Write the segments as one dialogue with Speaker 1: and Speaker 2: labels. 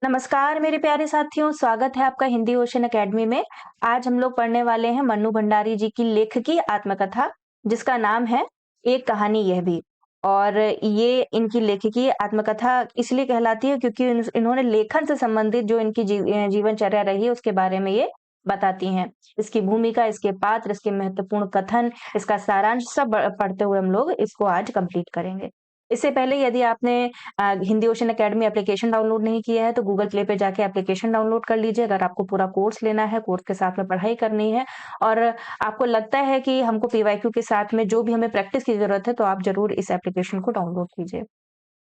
Speaker 1: नमस्कार मेरे प्यारे साथियों, स्वागत है आपका हिंदी ओशन एकेडमी में। आज हम लोग पढ़ने वाले हैं मन्नू भंडारी जी की लेखकी आत्मकथा, जिसका नाम है एक कहानी यह भी। और ये इनकी लेखकी आत्मकथा इसलिए कहलाती है क्योंकि इन्होंने लेखन से संबंधित जो इनकी जीवनचर्या रही है उसके बारे में ये बताती हैं। इसकी भूमिका, इसके पात्र, इसके महत्वपूर्ण कथन, इसका सारांश सब पढ़ते हुए हम लोग इसको आज कंप्लीट करेंगे। इससे पहले यदि आपने Hindi ocean academy application download नहीं किया है तो गूगल प्ले पे जाके एप्लीकेशन डाउनलोड कर लीजिए। अगर आपको पूरा कोर्स लेना है, कोर्स के साथ में पढ़ाई करनी है और आपको लगता है कि हमको पीवाईक्यू के साथ में जो भी हमें प्रैक्टिस की ज़रूरत है, तो आप ज़रूर इस एप्लीकेशन को डाउनलोड कीजिए।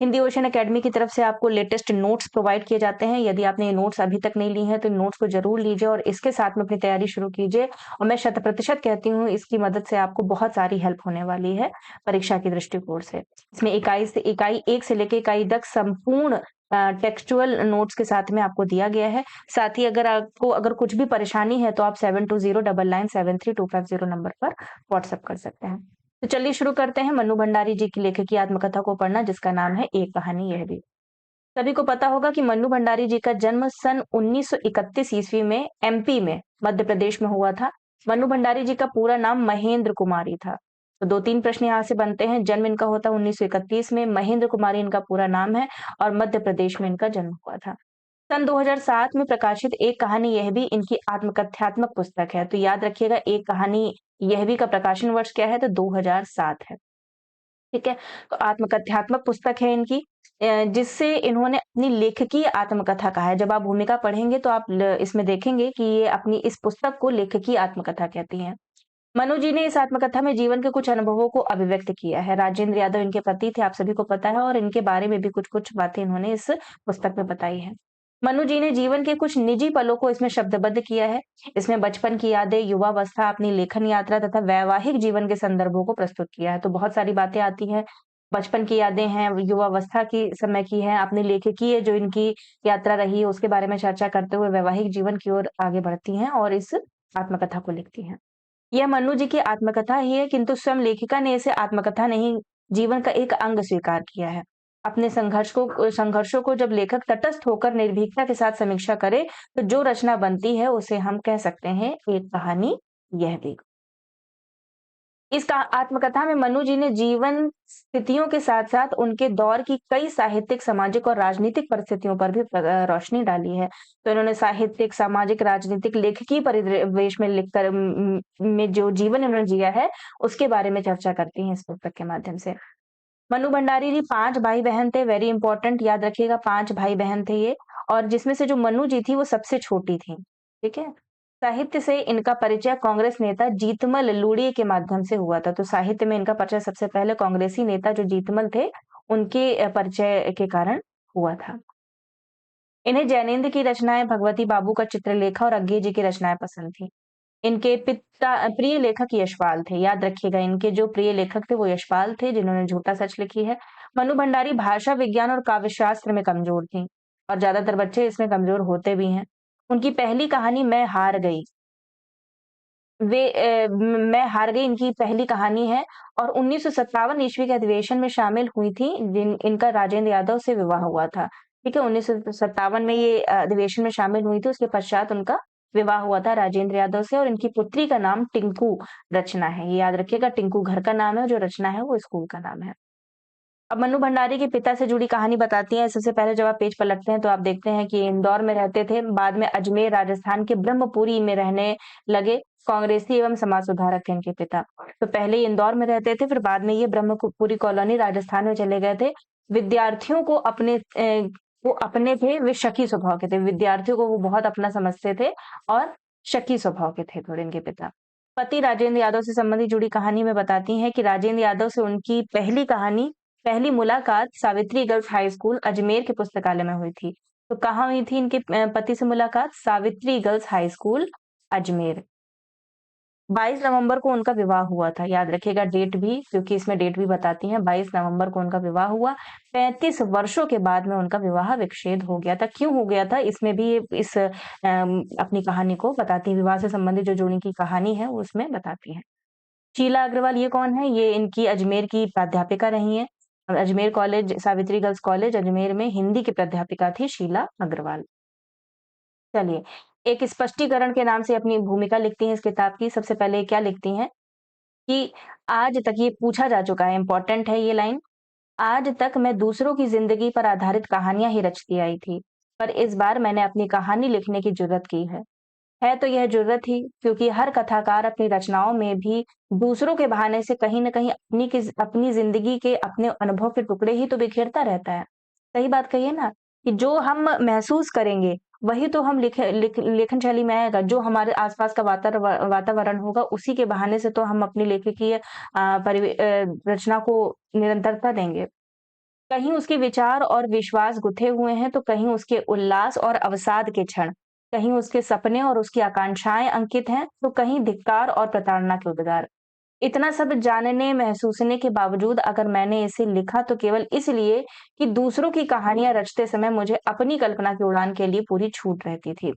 Speaker 1: हिंदी ओशन एकेडमी की तरफ से आपको लेटेस्ट नोट्स प्रोवाइड किए जाते हैं। यदि आपने ये नोट्स अभी तक नहीं ली हैं, तो इन नोट्स को ज़रूर लीजिए और इसके साथ में अपनी तैयारी शुरू कीजिए। और मैं शत प्रतिशत कहती हूँ, इसकी मदद से आपको बहुत सारी हेल्प होने वाली है परीक्षा के दृष्टिकोण से। इसमें इकाई 1 से लेके इकाई तक संपूर्ण टेक्सचुअल नोट्स के साथ में आपको दिया गया है। साथ ही अगर कुछ भी परेशानी है, तो आप 7209973250 नंबर पर व्हाट्सएप कर सकते हैं। तो चलिए शुरू करते हैं मन्नू भंडारी जी की लेखकी आत्मकथा को पढ़ना, जिसका नाम है एक कहानी यह भी। सभी को पता होगा कि मन्नू भंडारी जी का जन्म सन 1931 ईस्वी में एमपी में, मध्य प्रदेश में हुआ था। मन्नू भंडारी जी का पूरा नाम महेंद्र कुमारी था। तो 2-3 प्रश्न यहाँ से बनते हैं। जन्म इनका होता है 1931 में, महेंद्र कुमारी इनका पूरा नाम है और मध्य प्रदेश में इनका जन्म हुआ था। सन 2007 में प्रकाशित एक कहानी यह भी इनकी आत्मकथात्मक पुस्तक है। तो याद रखिएगा, एक कहानी यह भी का प्रकाशन वर्ष क्या है, तो 2007 है। ठीक है? तो आत्मकथात्मक पुस्तक है इनकी, जिससे इन्होंने अपनी लेखकीय आत्मकथा कहा है। जब आप भूमिका पढ़ेंगे तो आप इसमें देखेंगे कि ये अपनी इस पुस्तक को लेखकीय आत्मकथा कहती हैं। मनु जी ने इस आत्मकथा में जीवन के कुछ अनुभवों को अभिव्यक्त किया है। राजेंद्र यादव इनके पति थे, आप सभी को पता है, और इनके बारे में भी कुछ-कुछ बातें इन्होंने इस पुस्तक में बताई हैं। मनु जी ने जीवन के कुछ निजी पलों को इसमें शब्दबद्ध किया है। इसमें बचपन की यादें, युवावस्था, अपनी लेखन यात्रा तथा वैवाहिक जीवन के संदर्भों को प्रस्तुत किया है। तो बहुत सारी बातें आती हैं। बचपन की यादें हैं, युवावस्था की समय की हैं, अपनी लेखकीय जो इनकी यात्रा रही है उसके बारे में चर्चा करते हुए वैवाहिक जीवन की ओर आगे बढ़ती हैं और इस आत्मकथा को लिखती हैं। यह मन्नू जी की आत्मकथा ही है, किंतु स्वयं लेखिका ने इसे आत्मकथा नहीं, जीवन का एक अंग स्वीकार किया है। अपने संघर्षों को जब लेखक तटस्थ होकर निर्भीकता के साथ समीक्षा करे, तो जो रचना बनती है उसे हम कह सकते हैं एक कहानी यह भी। इस आत्मकथा में मनु जी ने जीवन स्थितियों के साथ-साथ उनके दौर की कई साहित्यिक, सामाजिक और राजनीतिक परिस्थितियों पर भी रोशनी डाली है। तो इन्होंने साहित्यिक, सामाजिक, राजनीतिक, लेखकीय परिवेश में लिखकर में जो जीवन इन्होंने जिया है, उसके बारे में चर्चा करती हैं इस पुस्तक के माध्यम से। मनु भंडारी जी 5 भाई-बहन थे, वेरी इंपॉर्टेंट, याद रखिएगा 5 भाई-बहन थे ये, और जिसमें से जो मनु जी थी वो सबसे छोटी थी। ठीक है? साहित्य से इनका परिचय कांग्रेस नेता जीतमल लुड़िये के माध्यम से हुआ था। तो साहित्य में इनका परिचय सबसे पहले कांग्रेसी नेता जो जीतमल थे, उनके परिचय के कारण हुआ था। इन्हें जैनेंद्र की रचनाएँ, भगवती बाबू का चित्रलेखा और अज्ञे जी की रचनाएँ पसंद थीं। इनके पिता प्रिय लेखक यशपाल थे। याद रखिएगा, इनके जो प्रिय लेखक थे वो यशपाल थे, जिन्होंने झूठा सच लिखी है। मनु भंडारी भाषा विज्ञान और काव्य शास्त्र में कमजोर थीं और ज्यादातर बच्चे इसमें कमजोर होते भी हैं। उनकी पहली कहानी मैं हार गई, मैं हार गई इनकी पहली कहानी है और 1957 ईस्वी के अधिवेशन में शामिल हुई थी, इनका राजेंद्र यादव से विवाह हुआ था। ठीक है, 1957 में ये अधिवेशन में शामिल हुई थी, उसके पश्चात उनका विवाह हुआ था राजेंद्र यादव से, और इनकी पुत्री का नाम टिंकू रचना है। ये याद रखिएगा, टिंकू घर का नाम है और जो रचना है वो स्कूल का नाम है। अब मन्नू भंडारी के पिता से जुड़ी कहानी बताती हैं। सबसे पहले जब आप पेज पलटते हैं तो आप देखते हैं कि इंदौर में रहते थे, बाद में अजमेर राजस्थान के ब्रह्मपुरी में रहने लगे। कांग्रेसी एवं समाज सुधारक थे इनके पिता। तो पहले ये इंदौर में रहते थे, फिर बाद में ये ब्रह्मपुरी कॉलोनी राजस्थान में चले गए थे। विद्यार्थियों को वो अपने थे, वे शकी स्वभाव के थे। विद्यार्थियों को वो बहुत अपना समझते थे और शकी स्वभाव के थे थोड़े इनके पिता। पति राजेंद्र यादव से संबंधित जुड़ी कहानी में बताती हैं कि राजेंद्र यादव से उनकी पहली मुलाकात Savitri girls high school Ajmer के पुस्तकालय में हुई थी। तो कहाँ हुई थी इनके पति से मुलाकात? Savitri girls high school Ajmer. 22 नवंबर को उनका विवाह हुआ था। याद रखिएगा डेट भी, क्योंकि इसमें डेट भी बताती हैं। 22 नवंबर को उनका विवाह हुआ। 35 वर्षों के बाद में उनका विवाह विच्छेद हो गया था। क्यों हो गया था? इसमें भी इस अपनी कहानी को बताती है। विवाह से संबंधित जो जुड़ी की कहानी है, वो उसमें बताती है। शीला अग्रवाल ये कौन है? ये इनकी अजमेर की प्राध्यापिका रही हैं। Ajmer college, Savitri girls college Ajmer में हिंदी की प्राध्यापिका थी शीला अग्रवाल। चलिए, एक स्पष्टीकरण के नाम से अपनी भूमिका लिखती हैं इस किताब की। सबसे पहले क्या लिखती हैं कि आज तक ये पूछा जा चुका है, इम्पोर्टेंट है ये लाइन, आज तक मैं दूसरों की ज़िंदगी पर आधारित कहानियाँ ही रचती आई थी, पर इस बार मैंने अपनी कहानी लिखने की जुर्रत की है। है तो यह ज़रूरत ही, क्योंकि हर कथाकार अपनी रचनाओं में भी दूसरों के बहाने से कहीं न कहीं अपनी ज़िंदगी के अपने अनुभव के टुकड़े ही तो बिखेरता रहता है। सही बात कही है ना? कि जो हम महसूस करेंगे, वही तो हम लेखन शैली में आएगा। जो हमारे आस-पास का वातावरण होगा, उसी के बहाने से तो हम अपनी लेखकीय रचना को निरंतरता देंगे। कहीं उसके विचार और विश्वास गुँथे हुए हैं, तो कहीं उसके उल्लास और अवसाद के क्षण, कहीं उसके सपने और उसकी आकांक्षाएँ अंकित हैं, तो कहीं धिक्कार और प्रताड़ना के उद्गार। इतना सब जानने, महसूसने के बावजूद अगर मैंने इसे लिखा तो केवल इसलिए कि दूसरों की कहानियाँ रचते समय मुझे अपनी कल्पना की उड़ान के लिए पूरी छूट रहती थी।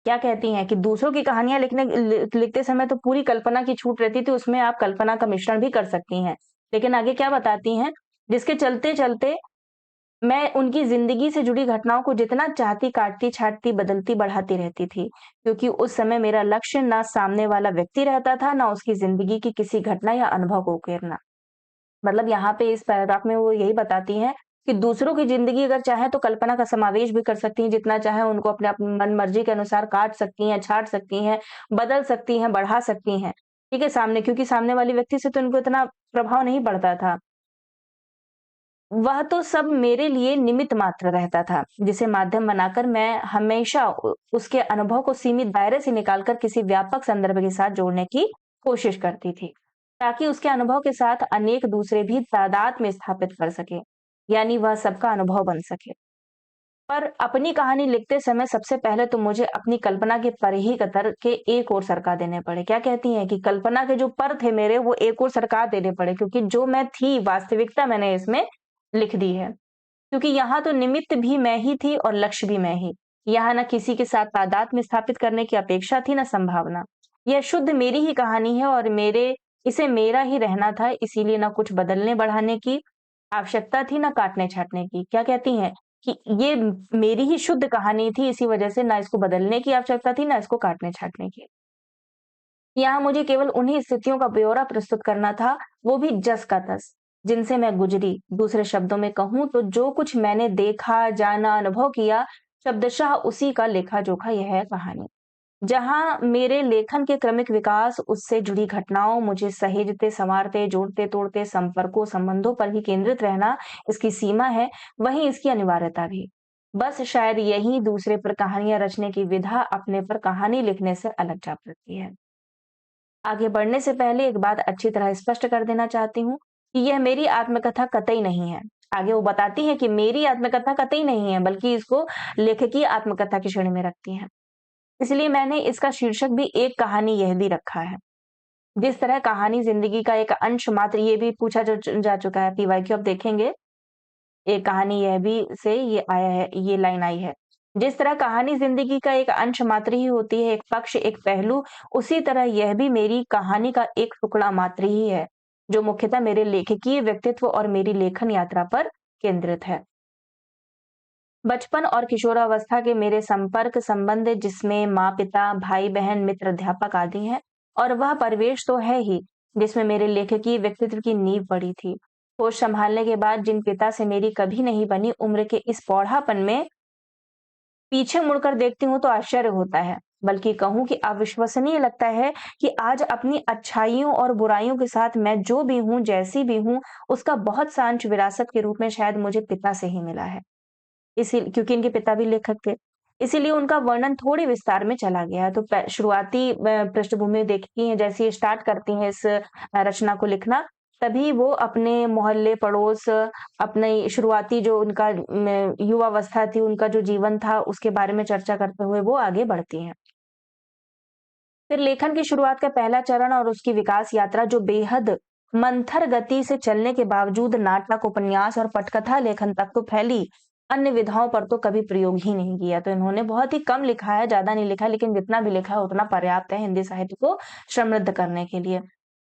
Speaker 1: क्या कहती हैं कि दूसरों की कहानियाँ लिखते समय तो पूरी कल्पना की छूट रहती थी, उसमें आप कल्पना का मिश्रण भी कर सकती हैं। लेकिन आगे क्या बताती हैं, जिसके चलते-चलते मैं उनकी ज़िंदगी से जुड़ी घटनाओं को जितना चाहती, काटती-छाँटती, बदलती, बढ़ाती रहती थी। क्योंकि उस समय मेरा लक्ष्य ना सामने वाला व्यक्ति रहता था, ना उसकी ज़िंदगी की किसी घटना या अनुभव को उकेरना। मतलब यहाँ पे इस पैराग्राफ में वो यही बताती हैं कि दूसरों की ज़िंदगी अगर चाहें तो कल्पना का समावेश भी कर सकती हैं, जितना चाहें उनको अपने मन मर्ज़ी के अनुसार काट सकती हैं, छाँट सकती हैं, बदल सकती हैं, बढ़ा सकती हैं। ठीक है? क्योंकि सामने वाले व्यक्ति से तो इनको इतना प्रभाव नहीं पड़ता था। वह तो सब मेरे लिए निमित्त मात्र रहता था, जिसे माध्यम बनाकर मैं हमेशा उसके अनुभव को सीमित दायरे से निकालकर किसी व्यापक संदर्भ के साथ जोड़ने की कोशिश करती थी, ताकि उसके अनुभव के साथ अनेक दूसरे भी तादाद में स्थापित कर सके, यानी वह सबका अनुभव बन सके। पर अपनी कहानी लिखते समय सबसे पहले तो मुझे अपनी कल्पना के परिही कतर के एक ओर सरका देने पड़े। क्या कहती हैं कि कल्पना के जो पर थे मेरे वो एक ओर सरका देने पड़े, क्योंकि जो मैं थी वास्तविकता मैंने इसमें लिख दी है। क्योंकि यहाँ तो निमित्त भी मैं ही थी और लक्ष्य भी मैं ही। यहाँ ना किसी के साथ तादाद में स्थापित करने की अपेक्षा थी, ना संभावना। यह शुद्ध मेरी ही कहानी है और इसे मेरा ही रहना था, इसीलिए ना कुछ बदलने-बढ़ाने की आवश्यकता थी, ना काटने-छाँटने की। क्या कहती हैं कि ये मेरी ही शुद्ध कहानी थी, इसी वजह से ना इसको बदलने की आवश्यकता थी, ना इसको काटने-छाँटने की। यहाँ मुझे केवल उन्हीं स्थितियों का ब्यौरा प्रस्तुत करना था, वो भी जस का तस, जिनसे मैं गुज़री। दूसरे शब्दों में कहूँ तो जो कुछ मैंने देखा, जाना, अनुभव किया, शब्दशः उसी का लेखा-जोखा यह है कहानी। जहाँ मेरे लेखन के क्रमिक विकास, उससे जुड़ी घटनाओं, मुझे सहेजते, सँवारते, जोड़ते-तोड़ते संपर्कों, संबंधों पर ही केंद्रित रहना इसकी सीमा है, वहीं इसकी अनिवार्यता भी। बस शायद यही दूसरे पर कहानियाँ रचने की विधा अपने पर कहानी लिखने से अलग जा पड़ती है। आगे बढ़ने से पहले एक बात अच्छी तरह स्पष्ट कर देना चाहती हूँ कि यह मेरी आत्मकथा कतई नहीं है। आगे वो बताती हैं कि मेरी आत्मकथा कतई नहीं है, बल्कि इसको लेखकीय आत्मकथा की श्रेणी में रखती हैं। इसलिए मैंने इसका शीर्षक भी एक कहानी यह भी रखा है। जिस तरह कहानी ज़िंदगी का एक अंश मात्र ये भी पूछा जा चुका है, पीवाईक्यू अब देखेंगे। एक कहानी यह भी से ये आया है, ये लाइन आई है। जिस तरह कहानी ज़िंदगी का एक अंश मात्र ही होती है, एक पक्ष, एक पहलू, उसी तरह यह भी मेरी कहानी का एक टुकड़ा मात्र ही है, जो मुख्यतः मेरे लेखकीय व्यक्तित्व और मेरी लेखन यात्रा पर केंद्रित है। बचपन और किशोरावस्था के मेरे संपर्क संबंध जिसमें माँ-पिता, भाई-बहन, मित्र, अध्यापक आदि हैं और वह परिवेश तो है ही, जिसमें मेरे लेखकीय व्यक्तित्व की नींव पड़ी थी। होश संभालने के बाद जिन पिता से मेरी कभी नहीं बनी उम्र के इस प्रौढ़ापन में पीछे मुड़कर देखती हूँ तो आश्चर्य होता है, बल्कि कहूँ कि अविश्वसनीय लगता है कि आज अपनी अच्छाइयों और बुराइयों के साथ मैं जो भी हूँ, जैसी भी हूँ, उसका बहुत सा अंश विरासत के रूप में शायद मुझे पिता से ही मिला है। क्योंकि इनके पिता भी लेखक थे। इसीलिए उनका वर्णन थोड़े विस्तार में चला गया है। तो शुरुआती पृष्ठभूमि देखती हैं, जैसे ये स्टार्ट करती हैं इस रचना को लिखना, तभी वो अपने मोहल्ले, पड़ोस, अपने शुरुआती जो उनका युवावस्था थी, उनका जो जीवन था, उसके बारे में चर्चा करते हुए वो आगे बढ़ती हैं। फिर लेखन की शुरुआत का पहला चरण और उसकी विकास यात्रा जो बेहद मंथर गति से चलने के बावजूद नाटक, उपन्यास और पटकथा लेखन तक तो फैली, अन्य विधाओं पर तो कभी प्रयोग ही नहीं किया। तो इन्होंने बहुत ही कम लिखा है, ज़्यादा नहीं लिखा है, लेकिन जितना भी लिखा है उतना पर्याप्त है हिंदी साहित्य को समृद्ध करने के लिए।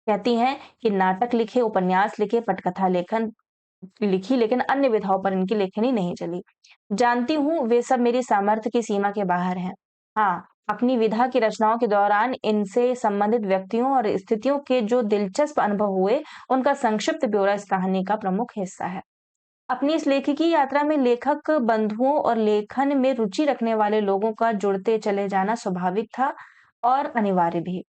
Speaker 1: कहती हैं कि नाटक लिखे, उपन्यास लिखे, पटकथा लेखन लिखी, लेकिन अन्य विधाओं पर इनकी लेखनी नहीं चली। जानती हूँ वे सब मेरी सामर्थ्य की सीमा के बाहर हैं। हाँ, अपनी विधा की रचनाओं के दौरान इनसे संबंधित व्यक्तियों और स्थितियों के जो दिलचस्प अनुभव हुए, उनका संक्षिप्त ब्यौरा इस कहानी का प्रमुख हिस्सा है। अपनी इस लेखिकी यात्रा में लेखक बंधुओं और लेखन में रुचि रखने वाले लोगों का जुड़ते चले जाना स्वाभाविक था और अनिवार्य भी।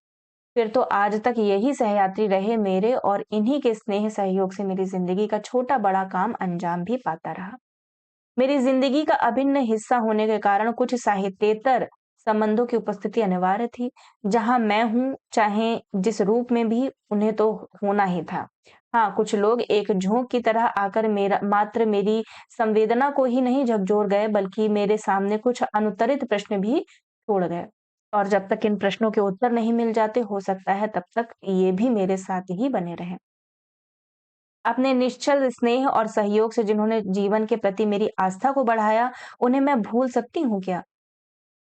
Speaker 1: फिर तो आज तक यही सहयात्री रहे मेरे और इन्हीं के स्नेह सहयोग से मेरी जिंदगी का छोटा-बड़ा काम अंजाम भी पाता रहा। मेरी जिंदगी का अभिन्न हिस्सा होने के कारण कुछ साहित्येतर संबंधों की उपस्थिति अनिवार्य थी। जहाँ मैं हूँ, चाहे जिस रूप में भी, उन्हें तो होना ही था। हाँ, कुछ लोग एक झोंक की तरह आकर मेरा मात्र मेरी संवेदना को ही नहीं झकझोर गए, बल्कि मेरे सामने कुछ अनुत्तरित प्रश्न भी छोड़ गए। और जब तक इन प्रश्नों के उत्तर नहीं मिल जाते, हो सकता है तब तक ये भी मेरे साथ ही बने रहें। अपने निश्चल स्नेह और सहयोग से जिन्होंने जीवन के प्रति मेरी आस्था को बढ़ाया, उन्हें मैं भूल सकती हूँ क्या?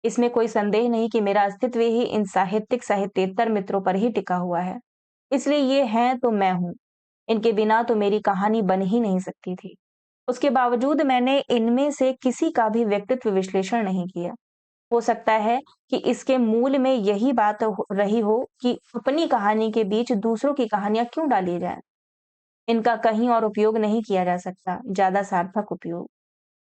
Speaker 1: इसमें कोई संदेह नहीं कि मेरा अस्तित्व ही इन साहित्येतर मित्रों पर ही टिका हुआ है। इसलिए ये हैं तो मैं हूँ। इनके बिना तो मेरी कहानी बन ही नहीं सकती थी। उसके बावजूद मैंने इनमें से किसी का भी व्यक्तित्व विश्लेषण नहीं किया। हो सकता है कि इसके मूल में यही बात रही हो कि अपनी कहानी के बीच दूसरों की कहानियाँ क्यों डाली जाएँ? इनका कहीं और उपयोग नहीं किया जा सकता, ज़्यादा सार्थक उपयोग।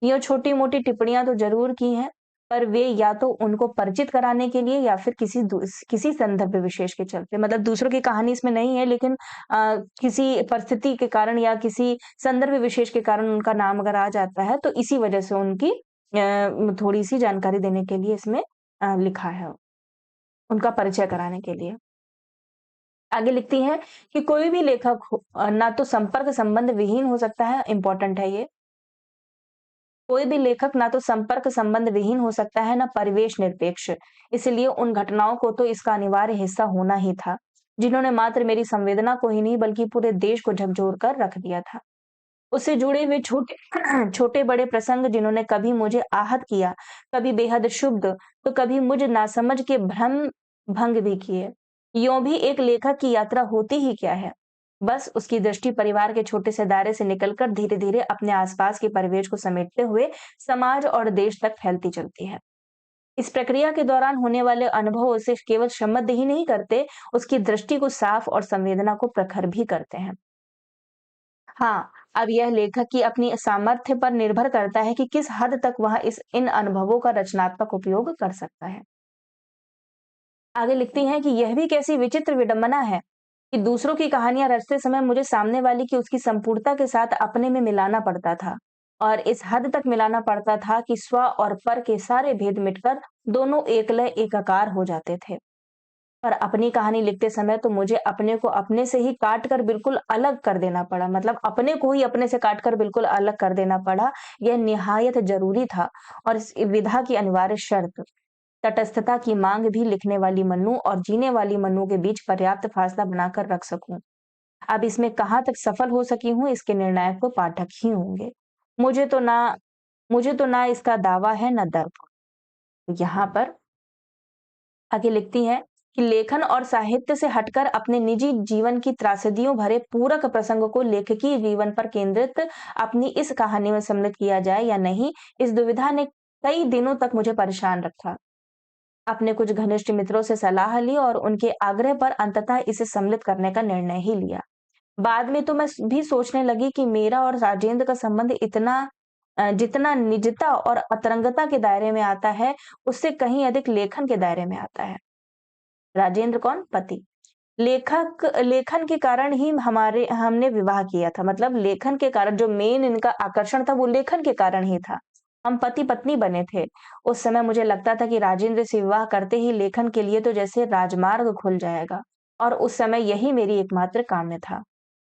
Speaker 1: ये छोटी-मोटी टिप्पणियाँ तो ज़रूर की हैं, पर वे या तो उनको परिचित कराने के लिए या फिर किसी संदर्भ विशेष के चलते, मतलब दूसरों की कहानी इसमें नहीं है, लेकिन किसी परिस्थिति के कारण या किसी संदर्भ विशेष के कारण उनका नाम अगर आ जाता है, तो इसी वजह से उनकी थोड़ी-सी जानकारी देने के लिए इसमें लिखा है, उनका परिचय कराने के लिए। आगे लिखती हैं कि कोई भी लेखक हो ना तो संपर्क संबंध विहीन हो सकता है, इम्पोर्टेंट है ये। कोई भी लेखक ना तो संपर्क संबंध विहीन हो सकता है, ना परिवेश निरपेक्ष। इसलिए उन घटनाओं को तो इसका अनिवार्य हिस्सा होना ही था, जिन्होंने मात्र मेरी संवेदना को ही नहीं बल्कि पूरे देश को झकझोर कर रख दिया था। उससे जुड़े हुए छोटे छोटे-बड़े प्रसंग जिन्होंने कभी मुझे आहत किया, कभी बेहद क्षुब्ध, तो कभी मुझ नासमझ के भ्रम भंग भी किए। यों भी एक लेखक की यात्रा होती ही क्या है? बस उसकी दृष्टि परिवार के छोटे से दायरे से निकलकर धीरे-धीरे अपने आसपास के परिवेश को समेटते हुए समाज और देश तक फैलती चलती है। इस प्रक्रिया के दौरान होने वाले अनुभव उसे केवल समृद्ध ही नहीं करते, उसकी दृष्टि को साफ और संवेदना को प्रखर भी करते हैं। हाँ, अब यह लेखक की अपनी सामर्थ्य पर निर्भर करता है कि किस हद तक वह इन अनुभवों का रचनात्मक उपयोग कर सकता है। आगे लिखती हैं कि यह भी कैसी विचित्र विडंबना है कि दूसरों की कहानियां रचते समय मुझे सामने वाली की उसकी संपूर्णता के साथ अपने में मिलाना पड़ता था, और इस हद तक मिलाना पड़ता था कि स्व और पर के सारे भेद मिटकर दोनों एकलय एकाकार हो जाते थे। पर अपनी कहानी लिखते समय तो मुझे अपने को अपने से ही काट कर बिल्कुल अलग कर देना पड़ा, मतलब अपने को ही अपने से काट कर बिल्कुल अलग कर देना पड़ा। यह निहायत जरूरी था और इस विधा की अनिवार्य शर्त। तटस्थता की मांग भी लिखने वाली मन्नू और जीने वाली मन्नू के बीच पर्याप्त फासला बनाकर रख सकूं। अब इसमें कहाँ तक सफल हो सकी हूँ, इसके निर्णायक तो पाठक ही होंगे। मुझे तो ना मुझे तो ना इसका दावा है ना दर्प। यहाँ पर आगे लिखती हैं कि लेखन और साहित्य से हटकर अपने निजी जीवन की त्रासदियों भरे पूरक प्रसंग को लेखकीय जीवन पर केंद्रित अपनी इस कहानी में सम्मिलित किया जाए या नहीं, इस दुविधा ने कई दिनों तक मुझे परेशान रखा। अपने कुछ घनिष्ठ मित्रों से सलाह ली और उनके आग्रह पर अंततः इसे सम्मिलित करने का निर्णय ही लिया। बाद में तो मैं भी सोचने लगी कि मेरा और राजेंद्र का संबंध जितना निजता और अतरंगता के दायरे में आता है, उससे कहीं अधिक लेखन के दायरे में आता है। राजेंद्र कौन? पति। लेखन के कारण ही हमारे हमने विवाह किया था, मतलब लेखन के कारण जो मेन इनका आकर्षण था वो लेखन के कारण ही था। हम पति-पत्नी बने थे। उस समय मुझे लगता था कि राजेंद्र से विवाह करते ही लेखन के लिए तो जैसे राजमार्ग खुल जाएगा, और उस समय यही मेरी एकमात्र काम्य था।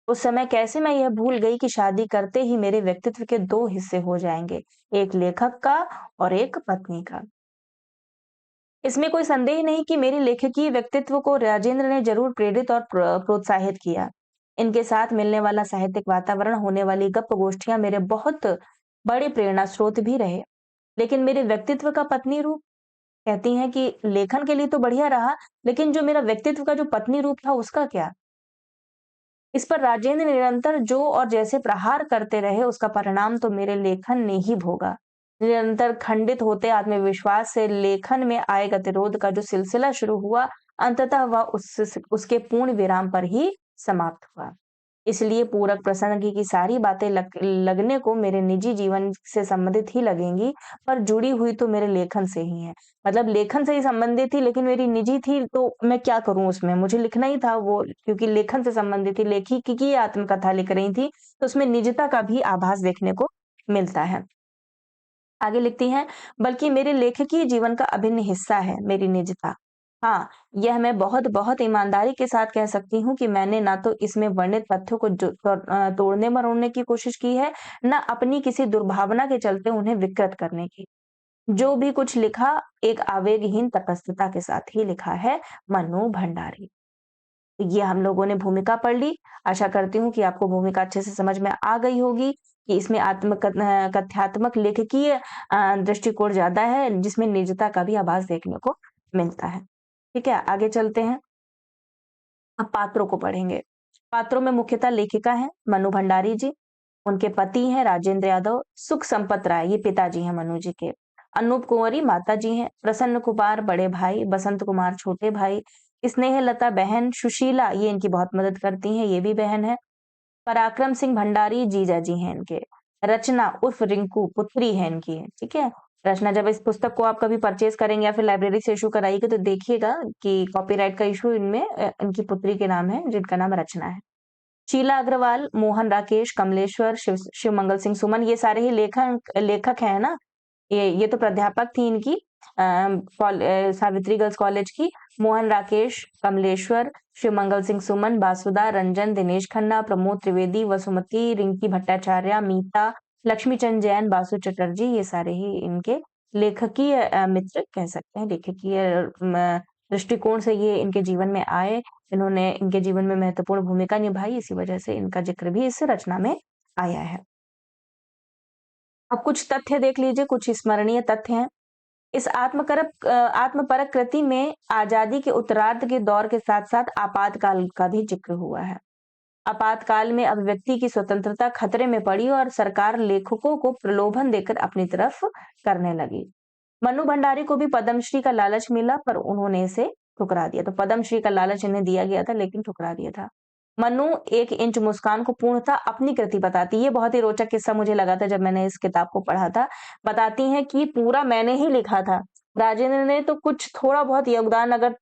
Speaker 1: उस समय कैसे मैं यह भूल गई कि शादी करते ही मेरे व्यक्तित्व के 2 हिस्से हो जाएँगे, एक लेखक का और एक पत्नी का। इसमें कोई संदेह नहीं कि मेरे लेखकीय व्यक्तित्व को राजेंद्र ने जरूर प्रेरित और प्रोत्साहित किया। इनके साथ मिलने वाला साहित्यिक वातावरण, होने वाली गप्प गोष्ठियां मेरे बहुत बड़े प्रेरणा स्रोत भी रहे। लेकिन मेरे व्यक्तित्व का पत्नी रूप, कहती हैं कि लेखन के लिए तो बढ़िया रहा, लेकिन जो मेरा व्यक्तित्व का जो पत्नी रूप था उसका क्या? इस पर राजेंद्र निरंतर जो और जैसे प्रहार करते रहे, उसका परिणाम तो मेरे लेखन ने ही भोगा। निरंतर खंडित होते आत्मविश्वास से लेखन में आए गतिरोध का जो सिलसिला शुरू हुआ, अंततः वह उसके पूर्ण विराम पर ही समाप्त हुआ। इसलिए पूरक प्रसंग की सारी बातें लगने को मेरे निजी जीवन से संबंधित ही लगेंगी, पर जुड़ी हुई तो मेरे लेखन से ही है। मतलब लेखन से ही संबंधित थी, लेकिन मेरी निजी थी, तो मैं क्या करूँ उसमें? मुझे लिखना ही था वो, क्योंकि लेखन से संबंधित थी, लेखिका की आत्मकथा लिख रही थी, तो उसमें निजता का भी आभास देखने को मिलता है। आगे लिखती हैं, बल्कि मेरे लेखकीय जीवन का अभिन्न हिस्सा है मेरी निजता। हाँ, यह मैं बहुत-बहुत ईमानदारी के साथ कह सकती हूँ कि मैंने ना तो इसमें वर्णित तथ्यों को तोड़ने-मरोड़ने की कोशिश की है, ना अपनी किसी दुर्भावना के चलते उन्हें विकृत करने की। जो भी कुछ लिखा, एक आवेगहीन तटस्थता के साथ ही लिखा है, मन्नू भंडारी। ये हम लोगों ने भूमिका पढ़ ली। आशा करती हूँ कि आपको भूमिका अच्छे से समझ में आ गई होगी कि इसमें कथ्यात्मक लेखकीय दृष्टिकोण ज़्यादा है, जिसमें निजता का भी आभास देखने को मिलता है। ठीक है, आगे चलते हैं। अब पात्रों को पढ़ेंगे। पात्रों में मुख्यतः लेखिका हैं मनु भंडारी जी, उनके पति हैं राजेंद्र यादव, सुख संपत राय ये पिताजी हैं मनु जी के, अनूप कुंवरी माता जी हैं, प्रसन्न कुमार बड़े भाई, बसंत कुमार छोटे भाई, स्नेहलता बहन, सुशीला ये इनकी बहुत मदद करती हैं, ये भी बहन है, पराक्रम सिंह भंडारी जीजा जी हैं इनके, रचना उर्फ रिंकू पुत्री है इनकी, ठीक है। रचना, जब इस पुस्तक को आप कभी परचेज करेंगे या फिर लाइब्रेरी से इशू कराइएगा तो देखिएगा कि कॉपीराइट का इशू इनमें इनकी पुत्री के नाम है, जिनका नाम रचना है। शीला अग्रवाल, मोहन राकेश, कमलेश्वर, शिव मंगल सिंह सुमन, ये सारे ही लेखक हैं ना। ये तो प्राध्यापक थी इनकी सावित्री गर्ल्स कॉलेज की। मोहन राकेश, कमलेश्वर, शिव मंगल सिंह सुमन, बासुदा, रंजन, दिनेश खन्ना, प्रमोद त्रिवेदी, वसुमती, रिंकी भट्टाचार्य, मीता, लक्ष्मी चंद जैन, बासु चटर्जी, ये सारे ही इनके लेखकीय मित्र कह सकते हैं। लेखकीय दृष्टिकोण से ये इनके जीवन में आए, इन्होंने इनके जीवन में महत्वपूर्ण भूमिका निभाई, इसी वजह से इनका जिक्र भी इस रचना में आया है। अब कुछ तथ्य देख लीजिए, कुछ स्मरणीय तथ्य हैं। इस आत्मपरक कृति में आजादी के उत्तरार्ध के दौर के साथ-साथ आपातकाल का भी जिक्र हुआ है। आपातकाल में अभिव्यक्ति की स्वतंत्रता खतरे में पड़ी और सरकार लेखकों को प्रलोभन देकर अपनी तरफ करने लगी। मन्नू भंडारी को भी पद्मश्री का लालच मिला, पर उन्होंने इसे ठुकरा दिया। तो पद्मश्री का लालच इन्हें दिया गया था, लेकिन ठुकरा दिया था। मन्नू एक इंच मुस्कान को पूर्णतः अपनी कृति बताती है। ये बहुत ही रोचक किस्सा मुझे लगा था जब मैंने इस किताब को पढ़ा था। बताती हैं कि पूरा मैंने ही लिखा था। राजेंद्र ने तो कुछ थोड़ा बहुत योगदान, अगर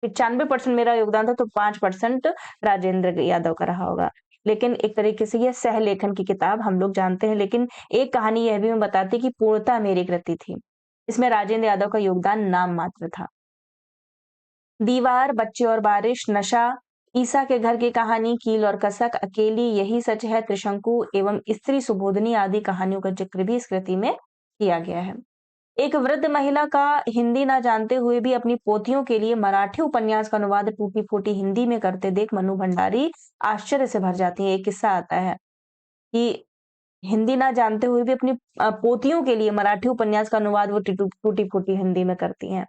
Speaker 1: 95% मेरा योगदान था तो 5% राजेंद्र यादव का रहा होगा। लेकिन एक तरीके से ये सह-लेखन की किताब हम लोग जानते हैं, लेकिन एक कहानी यह भी मैं बताती कि पूर्णतः मेरी कृति थी। इसमें राजेंद्र यादव का योगदान नाम मात्र था। दीवार, बच्चे और बारिश, नशा, ईसा के घर की कहानी, कील और कसक, अकेली, यही सच है, त्रिशंकु एवं स्त्री सुबोधनी आदि कहानियों का जिक्र भी इस कृति में किया गया है। एक वृद्ध महिला का हिंदी ना जानते हुए भी अपनी पोतियों के लिए मराठी उपन्यास का अनुवाद टूटी-फूटी हिंदी में करते देख मनु भंडारी आश्चर्य से भर जाती है। एक किस्सा आता है कि हिंदी ना जानते हुए भी अपनी पोतियों के लिए मराठी उपन्यास का अनुवाद वो टूटी-फूटी हिंदी में करती हैं।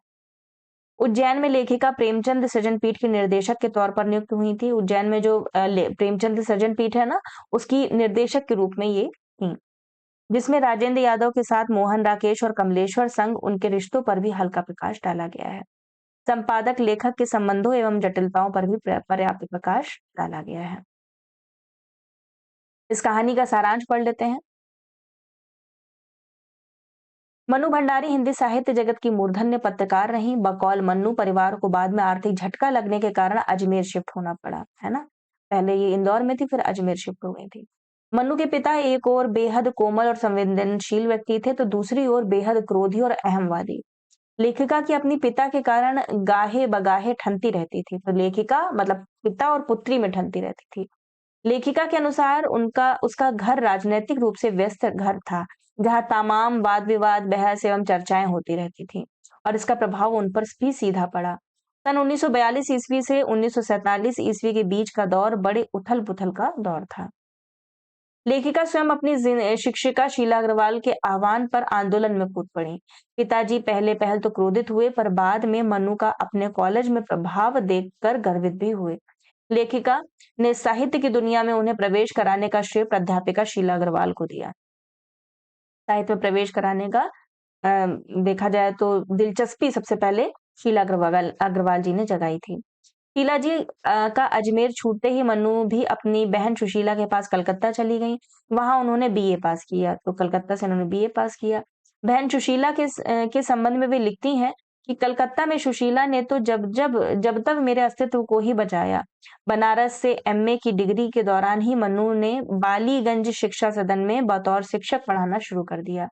Speaker 1: उज्जैन में लेखिका प्रेमचंद सृजन पीठ की निर्देशक के तौर पर नियुक्त हुई थी। उज्जैन में जो प्रेमचंद सृजन पीठ है ना, उसकी निर्देशक के रूप में ये थी, जिसमें राजेंद्र यादव के साथ मोहन राकेश और कमलेश्वर संग उनके रिश्तों पर भी हल्का प्रकाश डाला गया है। संपादक लेखक के संबंधों एवं जटिलताओं पर भी पर्याप्त प्रकाश डाला गया है। इस कहानी का सारांश पढ़ लेते हैं। मनु भंडारी हिंदी साहित्य जगत की मूर्धन्य पत्रकार रहीं। बकौल मन्नू परिवार को बाद में आर्थिक झटका लगने के कारण अजमेर शिफ्ट होना पड़ा, है ना? पहले ये इंदौर में थी, फिर अजमेर शिफ्ट हो गई थी। मन्नू के पिता एक ओर बेहद कोमल और संवेदनशील व्यक्ति थे, तो दूसरी ओर बेहद क्रोधी और अहमवादी। लेखिका की अपनी पिता के कारण गाहे बगाहे ठनती रहती थी। तो लेखिका मतलब पिता और पुत्री में ठनती रहती थी। लेखिका के अनुसार उनका उसका घर राजनैतिक रूप से व्यस्त घर था, जहाँ तमाम वाद-विवाद, बहस एवं चर्चाएँ होती रहती थीं, और इसका प्रभाव उन पर भी सीधा पड़ा। सन 1942 ईस्वी से 1947 ईस्वी के बीच का दौर बड़े उथल-पुथल का दौर था। लेखिका स्वयं अपनी शिक्षिका शीला अग्रवाल के आह्वान पर आंदोलन में कूद पड़ी। पिताजी पहले पहल तो क्रोधित हुए, पर बाद में मनु का अपने कॉलेज में प्रभाव देखकर गर्वित भी हुए। लेखिका ने साहित्य की दुनिया में उन्हें प्रवेश कराने का श्रेय प्राध्यापिका शीला अग्रवाल को दिया। साहित्य में प्रवेश कराने का देखा जाए तो दिलचस्पी सबसे पहले शीला अग्रवाल अग्रवाल जी ने जगाई थी। शीला जी का अजमेर छूटते ही मन्नू भी अपनी बहन सुशीला के पास कलकत्ता चली गईं। वहाँ उन्होंने बीए पास किया, तो कलकत्ता से उन्होंने बीए पास किया। बहन सुशीला के संबंध में वे लिखती हैं कि कलकत्ता में सुशीला ने तो जब तक मेरे अस्तित्व को ही बचाया। बनारस से एमए की डिग्री के दौरान ही मन्नू ने बालीगंज शिक्षा सदन में बतौर शिक्षक पढ़ाना शुरू कर दिया।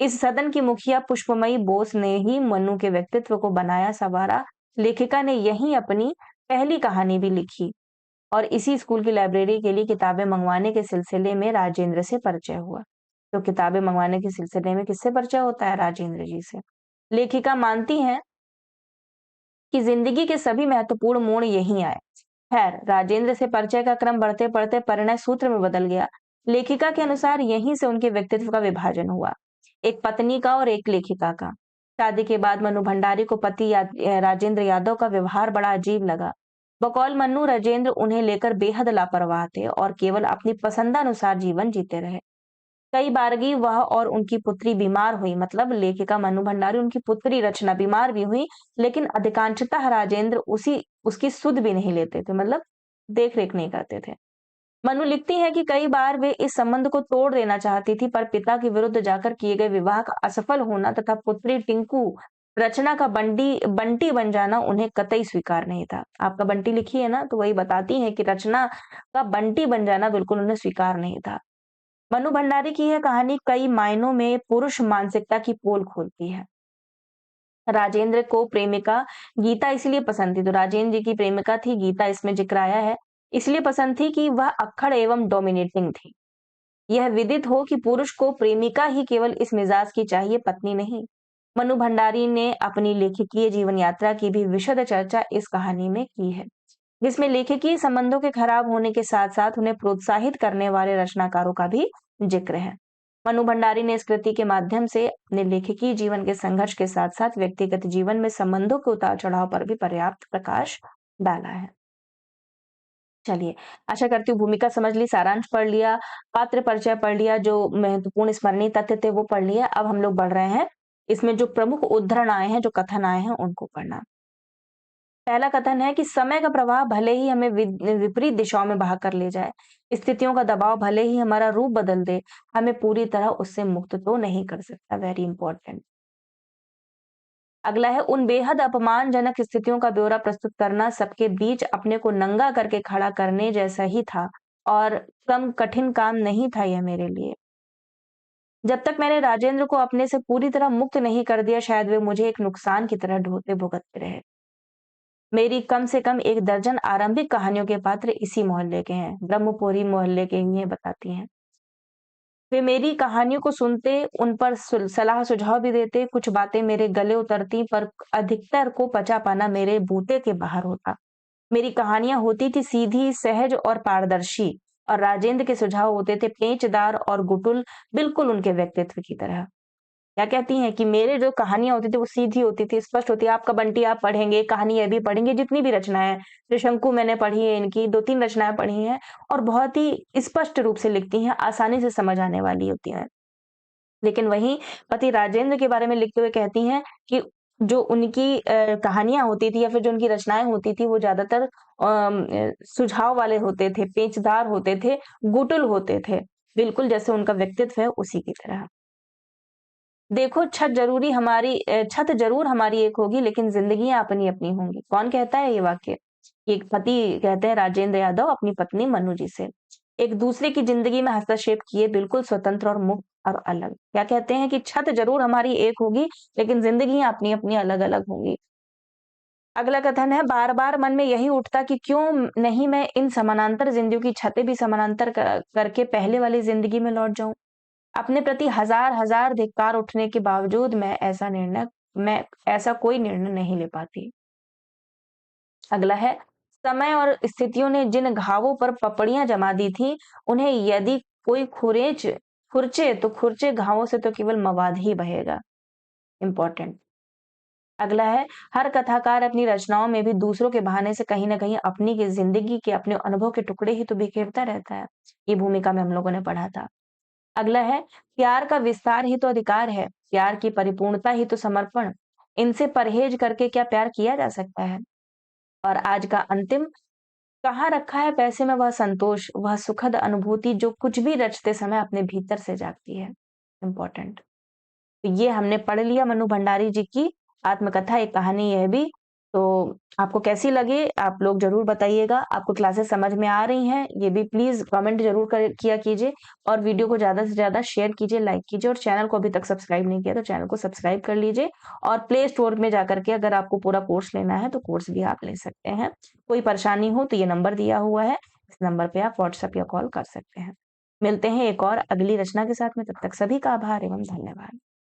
Speaker 1: इस सदन की मुखिया पुष्पमयी बोस ने ही मन्नू के व्यक्तित्व को बनाया संवारा। लेखिका ने यहीं अपनी पहली कहानी भी लिखी और इसी स्कूल की लाइब्रेरी के लिए किताबें मंगवाने के सिलसिले में राजेंद्र से परिचय हुआ। तो किताबें मंगवाने के सिलसिले में किससे परिचय होता है? राजेंद्र जी से। लेखिका मानती हैं कि जिंदगी के सभी महत्वपूर्ण मोड़ यहीं आए। खैर, राजेंद्र से परिचय का क्रम बढ़ते बढ़ते परिणय सूत्र में बदल गया। लेखिका के अनुसार यहीं से उनके व्यक्तित्व का विभाजन हुआ, एक पत्नी का और एक लेखिका का। शादी के बाद मनु भंडारी को पति राजेंद्र यादव का व्यवहार बड़ा अजीब लगा। बकौल मन्नू, राजेंद्र उन्हें लेकर बेहद लापरवाह थे और केवल अपनी पसंदानुसार जीवन जीते रहे। कई बारगी वह और उनकी पुत्री बीमार हुई, मतलब लेखिका मनु भंडारी, उनकी पुत्री रचना बीमार भी हुई, लेकिन अधिकांशतः राजेंद्र उसकी सुध भी नहीं लेते थे, मतलब देख रेख नहीं करते थे। मनु लिखती है कि कई बार वे इस संबंध को तोड़ देना चाहती थी, पर पिता के विरुद्ध जाकर किए गए विवाह का असफल होना तथा पुत्री टिंकू रचना का बंटी बन जाना उन्हें कतई स्वीकार नहीं था। आपका बंटी लिखी है ना, तो वही बताती है कि रचना का बंटी बन जाना बिल्कुल उन्हें स्वीकार नहीं था। मनु भंडारी की यह कहानी कई मायनों में पुरुष मानसिकता की पोल खोलती है। राजेंद्र को प्रेमिका गीता इसलिए पसंद थी, तो राजेंद्र जी की प्रेमिका थी गीता, इसमें जिक्र आया है। इसलिए पसंद थी कि वह अक्खड़ एवं डोमिनेटिंग थी। यह विदित हो कि पुरुष को प्रेमिका ही केवल इस मिजाज की चाहिए, पत्नी नहीं। मनु भंडारी ने अपनी लेखकीय जीवन यात्रा की भी विशद चर्चा इस कहानी में की है, जिसमें लेखकीय संबंधों के खराब होने के साथ साथ उन्हें प्रोत्साहित करने वाले रचनाकारों का भी जिक्र है। मनु भंडारी ने इस कृति के माध्यम से अपने लेखकीय जीवन के संघर्ष के साथ साथ व्यक्तिगत जीवन में संबंधों के उतार चढ़ाव पर भी पर्याप्त प्रकाश डाला है। चलिए, आशा करती हूँ भूमिका समझ ली, सारांश पढ़ लिया, पात्र परिचय पढ़ लिया, जो महत्वपूर्ण स्मरणीय तथ्य थे वो पढ़ लिया। अब हम लोग बढ़ रहे हैं, इसमें जो प्रमुख उद्धरण आए हैं, जो कथन आए हैं, उनको पढ़ना। पहला कथन है कि समय का प्रवाह भले ही हमें विपरीत दिशाओं में बहा कर ले जाए, स्थितियों का दबाव भले ही हमारा रूप बदल दे, हमें पूरी तरह उससे मुक्त तो नहीं कर सकता। Very important. अगला है, उन बेहद अपमानजनक स्थितियों का ब्यौरा प्रस्तुत करना सबके बीच अपने को नंगा करके खड़ा करने जैसा ही था और कम कठिन काम नहीं था यह मेरे लिए। जब तक मैंने राजेंद्र को अपने से पूरी तरह मुक्त नहीं कर दिया, शायद वे मुझे एक नुकसान की तरह ढोते भुगतते रहे। मेरी कम से कम एक दर्जन आरंभिक कहानियों के पात्र इसी मोहल्ले के हैं, ब्रह्मपुरी मोहल्ले के ही हैं, बताती हैं। वे मेरी कहानियों को सुनते, उन पर सलाह सुझाव भी देते, कुछ बातें मेरे गले उतरती, पर अधिकतर को पचा पाना मेरे बूते के बाहर होता। मेरी कहानियां होती थी सीधी, सहज और पारदर्शी, और राजेंद्र के सुझाव होते थे पेचदार और गुटुल, बिल्कुल उनके व्यक्तित्व की तरह। क्या कहती हैं कि मेरे जो कहानियां होती थी वो सीधी होती थी, स्पष्ट होती है। आपका बंटी आप पढ़ेंगे, कहानी ये भी पढ़ेंगे, जितनी भी रचनाएं, त्रिशंकु मैंने पढ़ी है, इनकी 2-3 रचनाएं पढ़ी हैं, और बहुत ही स्पष्ट रूप से लिखती हैं, आसानी से समझ आने वाली होती हैं। लेकिन वहीं पति राजेंद्र के बारे में लिखते हुए कहती हैं कि जो उनकी कहानियां होती थी या फिर जो उनकी रचनाएं होती थी वो ज्यादातर सुझाव वाले होते थे, पेचदार होते थे, गुटुल होते थे, बिल्कुल जैसे उनका व्यक्तित्व है उसी की तरह। देखो, छत जरूर हमारी एक होगी, लेकिन जिंदगियां अपनी अपनी होंगी। कौन कहता है ये वाक्य? एक पति कहते हैं राजेंद्र यादव अपनी पत्नी मनु जी से। एक दूसरे की जिंदगी में हस्तक्षेप किए बिल्कुल स्वतंत्र और मुक्त और अलग। क्या कहते हैं कि छत जरूर हमारी एक होगी, लेकिन जिंदगियां अपनी अपनी अलग अलग होंगी। अगला कथन है, बार बार मन में यही उठता कि क्यों नहीं मैं इन समानांतर जिंदगियों की छतें भी समानांतर करके पहले वाली जिंदगी में लौट जाऊं। अपने प्रति हजार हजार धिक्कार उठने के बावजूद मैं ऐसा कोई निर्णय नहीं ले पाती। अगला है, समय और स्थितियों ने जिन घावों पर पपड़ियां जमा दी थी, उन्हें यदि कोई खुरचे तो खुरचे घावों से तो केवल मवाद ही बहेगा। इंपॉर्टेंट। अगला है, हर कथाकार अपनी रचनाओं में भी दूसरों के बहाने से कहीं न कहीं अपनी की ज़िंदगी के, अपने अनुभव के टुकड़े ही तो बिखेरता रहता है। ये भूमिका में हम लोगों ने पढ़ा था। अगला है, प्यार का विस्तार ही तो अधिकार है, प्यार की परिपूर्णता ही तो समर्पण। इनसे परहेज करके क्या प्यार किया जा सकता है? और आज का अंतिम, कहाँ रखा है पैसे में वह संतोष, वह सुखद अनुभूति जो कुछ भी रचते समय अपने भीतर से जागती है। इम्पोर्टेंट। तो ये हमने पढ़ लिया मन्नू भंडारी जी की आत्मकथा एक कहानी यह भी। तो आपको कैसी लगी आप लोग ज़रूर बताइएगा। आपको क्लासेस समझ में आ रही हैं, ये भी प्लीज़ कमेंट ज़रूर किया कीजिए और वीडियो को ज़्यादा से ज़्यादा शेयर कीजिए, लाइक कीजिए और चैनल को अभी तक सब्सक्राइब नहीं किया तो चैनल को सब्सक्राइब कर लीजिए और प्ले स्टोर में जाकर के अगर आपको पूरा कोर्स लेना है तो कोर्स भी आप ले सकते हैं। कोई परेशानी हो तो ये नंबर दिया हुआ है, इस नंबर पे आप व्हाट्सएप या कॉल कर सकते हैं। मिलते हैं एक और अगली रचना के साथ में, तब तक सभी का आभार एवं धन्यवाद।